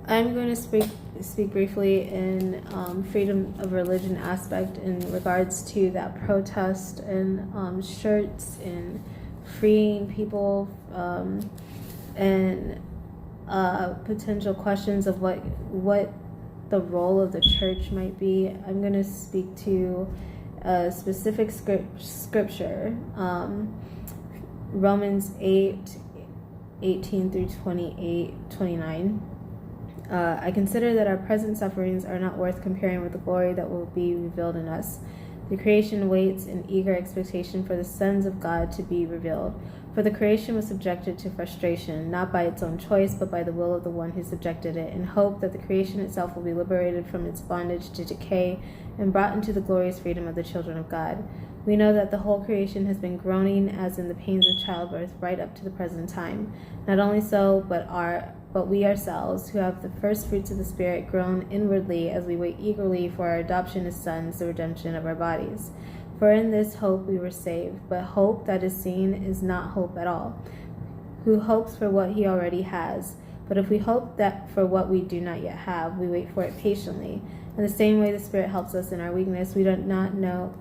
I'm going to speak briefly in freedom of religion aspect in regards to that protest and shirts and freeing people and potential questions of what the role of the church might be. I'm going to speak to a specific scripture, Romans 8:18 through 29. I consider that our present sufferings are not worth comparing with the glory that will be revealed in us. The creation waits in eager expectation for the sons of God to be revealed. For the creation was subjected to frustration, not by its own choice, but by the will of the one who subjected it, in hope that the creation itself will be liberated from its bondage to decay and brought into the glorious freedom of the children of God. We know that the whole creation has been groaning as in the pains of childbirth right up to the present time. Not only so, but we ourselves, who have the first fruits of the Spirit, groan inwardly as we wait eagerly for our adoption as sons, the redemption of our bodies. For in this hope we were saved. But hope that is seen is not hope at all. Who hopes for what he already has? But if we hope that for what we do not yet have, we wait for it patiently. In the same way the Spirit helps us in our weakness. We do not know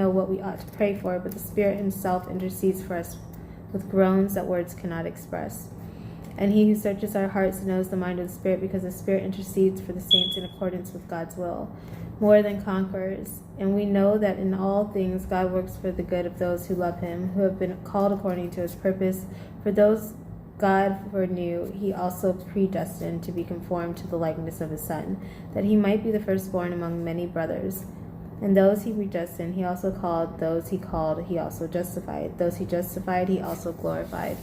what we ought to pray for, but the Spirit himself intercedes for us with groans that words cannot express. And he who searches our hearts knows the mind of the Spirit, because the Spirit intercedes for the saints in accordance with God's will. More than conquerors. And we know that in all things God works for the good of those who love him, who have been called according to his purpose. For those God foreknew, he also predestined to be conformed to the likeness of his Son, that he might be the firstborn among many brothers. And those he predestined, he also called. Those he called, he also justified. Those he justified, he also glorified.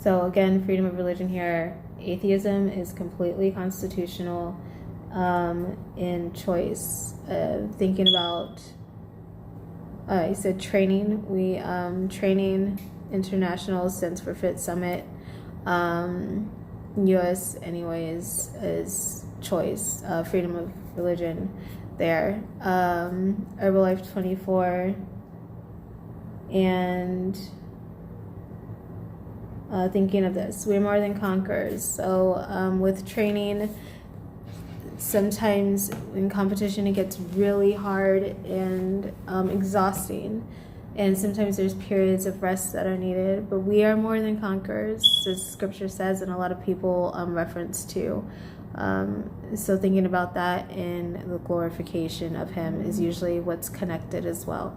So again, freedom of religion here. Atheism is completely constitutional in choice. Thinking about, I said training. We Training International stands for Fit Summit. U.S. anyways is choice. Freedom of religion there. Herbalife 24 and. Thinking of this, we're more than conquerors. So with training, sometimes in competition it gets really hard and exhausting, and sometimes there's periods of rest that are needed, but we are more than conquerors, as scripture says, and a lot of people reference to. So thinking about that in the glorification of him is usually what's connected as well.